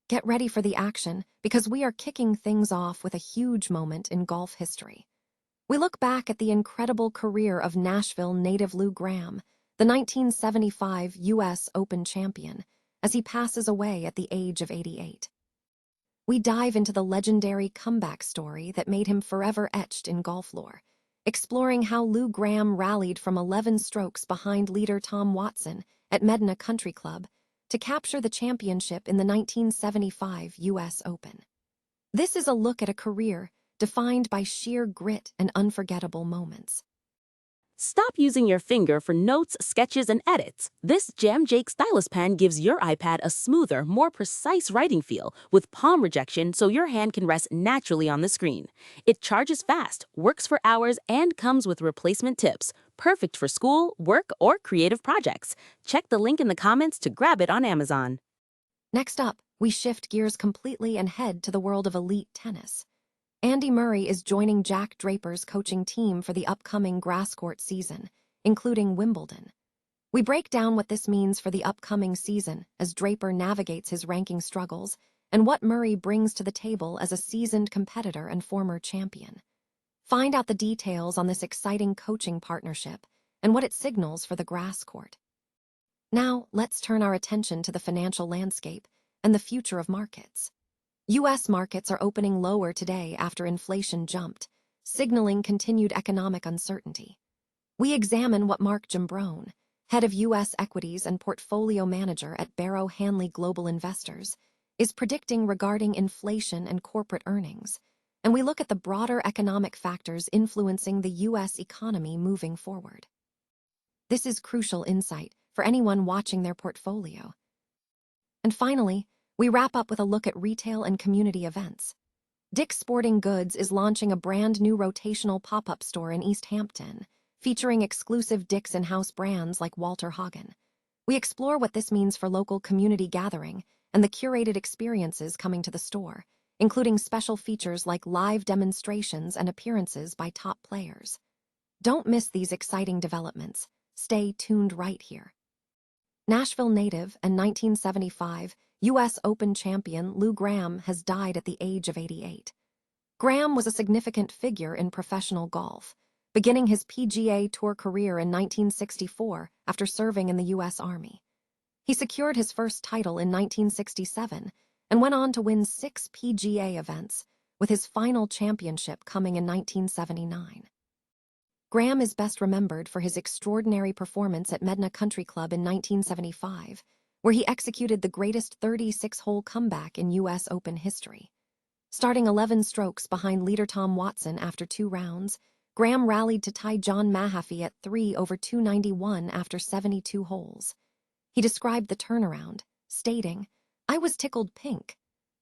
Get ready for the action because we are kicking things off with a huge moment in golf history. We look back at the incredible career of Nashville native Lou Gramm, the 1975 U.S. Open champion, as he passes away at the age of 88. We dive into the legendary comeback story that made him forever etched in golf lore, exploring how Lou Gramm rallied from 11 strokes behind leader Tom Watson at Medinah Country Club to capture the championship in the 1975 U.S. Open. This is a look at a career defined by sheer grit and unforgettable moments. Stop using your finger for notes, sketches, and edits. This Jam Jake stylus pen gives your iPad a smoother, more precise writing feel with palm rejection so your hand can rest naturally on the screen. It charges fast, works for hours, and comes with replacement tips. Perfect for school, work, or creative projects. Check the link in the comments to grab it on Amazon. Next up, we shift gears completely and head to the world of elite tennis. Andy Murray is joining Jack Draper's coaching team for the upcoming grass court season, including Wimbledon. We break down what this means for the upcoming season as Draper navigates his ranking struggles and what Murray brings to the table as a seasoned competitor and former champion. Find out the details on this exciting coaching partnership and what it signals for the grass court. Now, let's turn our attention to the financial landscape and the future of markets. U.S. markets are opening lower today after inflation jumped, signaling continued economic uncertainty. We examine what Mark Gimbrone, head of U.S. equities and portfolio manager at Barrow Hanley Global Investors, is predicting regarding inflation and corporate earnings, and we look at the broader economic factors influencing the U.S. economy moving forward. This is crucial insight for anyone watching their portfolio. And finally, we wrap up with a look at retail and community events. Dick's Sporting Goods is launching a brand new rotational pop-up store in East Hampton, featuring exclusive Dick's in-house brands like Walter Hagen. We explore what this means for local community gathering and the curated experiences coming to the store, including special features like live demonstrations and appearances by top players. Don't miss these exciting developments. Stay tuned right here. Nashville native and 1975 U.S. Open champion Lou Gramm has died at the age of 88. Gramm was a significant figure in professional golf, beginning his PGA Tour career in 1964 after serving in the U.S. Army. He secured his first title in 1967 and went on to win 6 PGA events, with his final championship coming in 1979. Gramm is best remembered for his extraordinary performance at Medinah Country Club in 1975, where he executed the greatest 36-hole comeback in U.S. Open history. Starting 11 strokes behind leader Tom Watson after 2 rounds, Gramm rallied to tie John Mahaffey at 3 over 291 after 72 holes. He described the turnaround, stating, "I was tickled pink.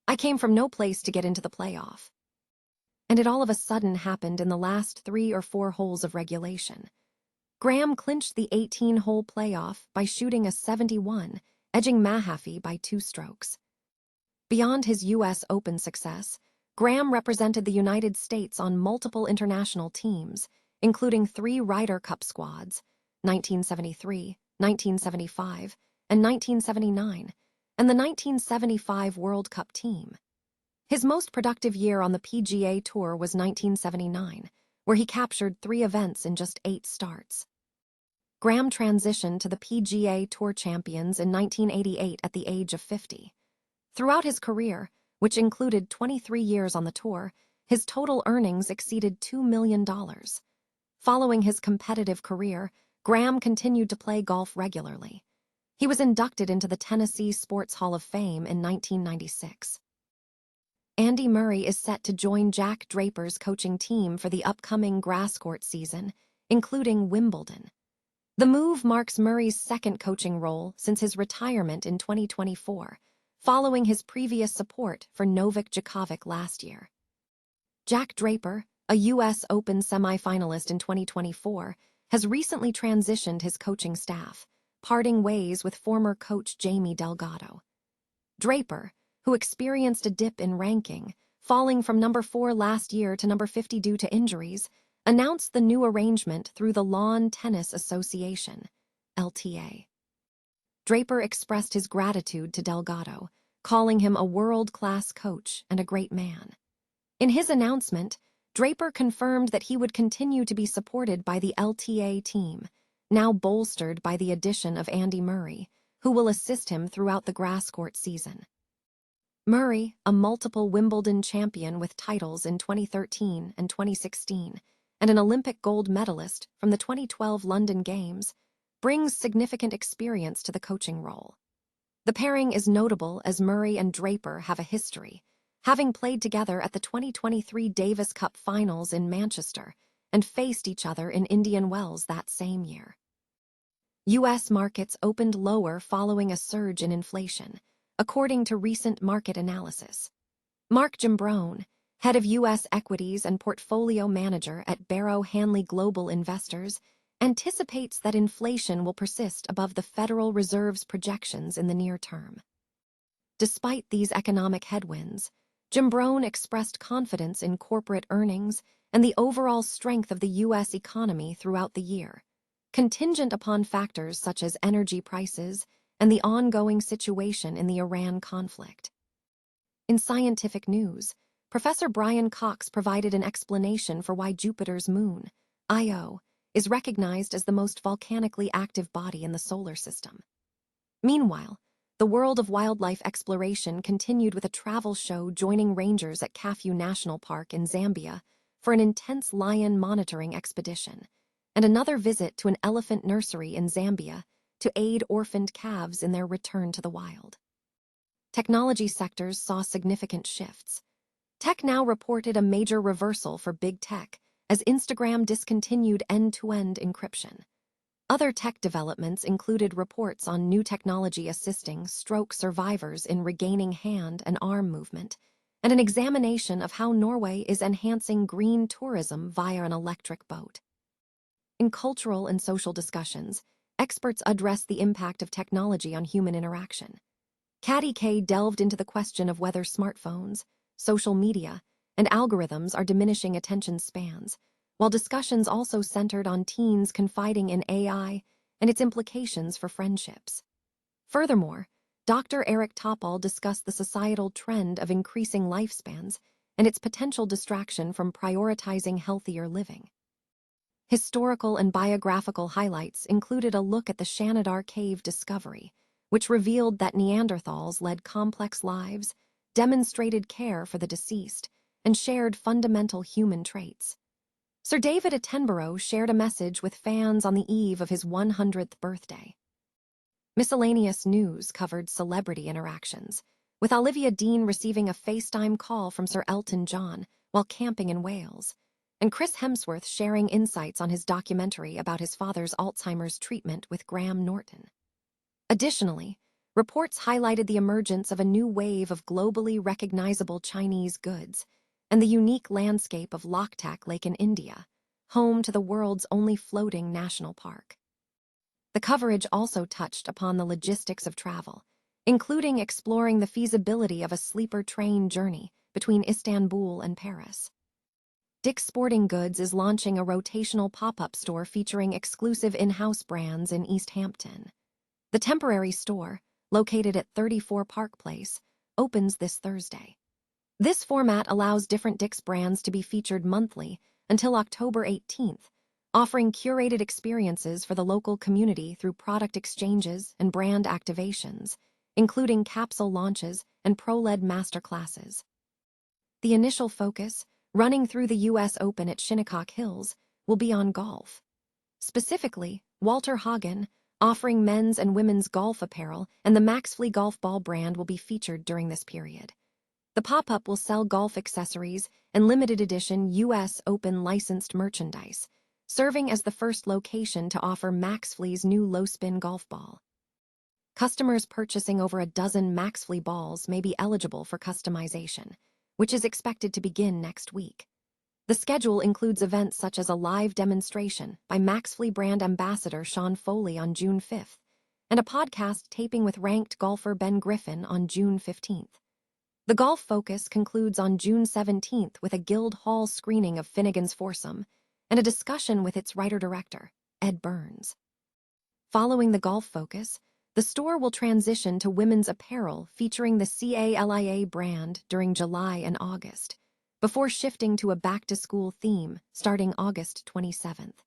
I came from no place to get into the playoff." And it all of a sudden happened in the last 3 or 4 holes of regulation. Gramm clinched the 18-hole playoff by shooting a 71, edging Mahaffey by 2 strokes. Beyond his U.S. Open success, Gramm represented the United States on multiple international teams, including 3 Ryder Cup squads, 1973, 1975, and 1979, and the 1975 World Cup team. His most productive year on the PGA Tour was 1979, where he captured 3 events in just 8 starts. Gramm transitioned to the PGA Tour Champions in 1988 at the age of 50. Throughout his career, which included 23 years on the tour, his total earnings exceeded $2 million. Following his competitive career, Gramm continued to play golf regularly. He was inducted into the Tennessee Sports Hall of Fame in 1996. Andy Murray is set to join Jack Draper's coaching team for the upcoming grass court season, including Wimbledon. The move marks Murray's second coaching role since his retirement in 2024, following his previous support for Novak Djokovic last year. Jack Draper, a U.S. Open semifinalist in 2024, has recently transitioned his coaching staff, parting ways with former coach Jamie Delgado. Draper, who experienced a dip in ranking, falling from number 4 last year to number 50 due to injuries, announced the new arrangement through the Lawn Tennis Association, LTA. Draper expressed his gratitude to Delgado, calling him a world-class coach and a great man. In his announcement, Draper confirmed that he would continue to be supported by the LTA team, now bolstered by the addition of Andy Murray, who will assist him throughout the grass court season. Murray, a multiple Wimbledon champion with titles in 2013 and 2016, and an Olympic gold medalist from the 2012 London Games, brings significant experience to the coaching role. The pairing is notable as Murray and Draper have a history, having played together at the 2023 Davis Cup Finals in Manchester and faced each other in Indian Wells that same year. U.S. markets opened lower following a surge in inflation, according to recent market analysis. Mark Gimbrone, head of U.S. equities and portfolio manager at Barrow Hanley Global Investors, anticipates that inflation will persist above the Federal Reserve's projections in the near term. Despite these economic headwinds, Gimbrone expressed confidence in corporate earnings and the overall strength of the U.S. economy throughout the year, contingent upon factors such as energy prices and the ongoing situation in the Iran conflict. In scientific news, Professor Brian Cox provided an explanation for why Jupiter's moon, Io, is recognized as the most volcanically active body in the solar system. Meanwhile, the world of wildlife exploration continued with a travel show joining rangers at Kafue National Park in Zambia for an intense lion monitoring expedition, and another visit to an elephant nursery in Zambia to aid orphaned calves in their return to the wild. Technology sectors saw significant shifts. Tech now reported a major reversal for big tech as Instagram discontinued end-to-end encryption. Other tech developments included reports on new technology assisting stroke survivors in regaining hand and arm movement, and an examination of how Norway is enhancing green tourism via an electric boat. In cultural and social discussions, experts addressed the impact of technology on human interaction. Caddy K delved into the question of whether smartphones, social media, and algorithms are diminishing attention spans, while discussions also centered on teens confiding in AI and its implications for friendships. Furthermore, Dr. Eric Topol discussed the societal trend of increasing lifespans and its potential distraction from prioritizing healthier living. Historical and biographical highlights included a look at the Shanidar Cave discovery, which revealed that Neanderthals led complex lives, demonstrated care for the deceased, and shared fundamental human traits. Sir David Attenborough shared a message with fans on the eve of his 100th birthday. Miscellaneous news covered celebrity interactions, with Olivia Dean receiving a FaceTime call from Sir Elton John while camping in Wales, and Chris Hemsworth sharing insights on his documentary about his father's Alzheimer's treatment with Graham Norton. Additionally, reports highlighted the emergence of a new wave of globally recognizable Chinese goods and the unique landscape of Loktak Lake in India, home to the world's only floating national park. The coverage also touched upon the logistics of travel, including exploring the feasibility of a sleeper train journey between Istanbul and Paris. Dick's Sporting Goods is launching a rotational pop-up store featuring exclusive in-house brands in East Hampton. The temporary store, located at 34 Park Place, opens this Thursday. This format allows different Dick's brands to be featured monthly until October 18th, offering curated experiences for the local community through product exchanges and brand activations, including capsule launches and pro-led masterclasses. The initial focus, running through the U.S. Open at Shinnecock Hills, will be on golf. Specifically, Walter Hagen, offering men's and women's golf apparel, and the Maxfli golf ball brand will be featured during this period. The pop-up will sell golf accessories and limited edition U.S. Open licensed merchandise, serving as the first location to offer Maxfli's new low-spin golf ball. Customers purchasing over a dozen Maxfli balls may be eligible for customization, which is expected to begin next week. The schedule includes events such as a live demonstration by Maxfli brand ambassador Sean Foley on June 5th, and a podcast taping with ranked golfer Ben Griffin on June 15th. The golf focus concludes on June 17th with a Guildhall screening of Finnegan's Foursome and a discussion with its writer-director, Ed Burns. Following the golf focus, The store will transition to women's apparel featuring the CALIA brand during July and August, before shifting to a back-to-school theme starting August 27th.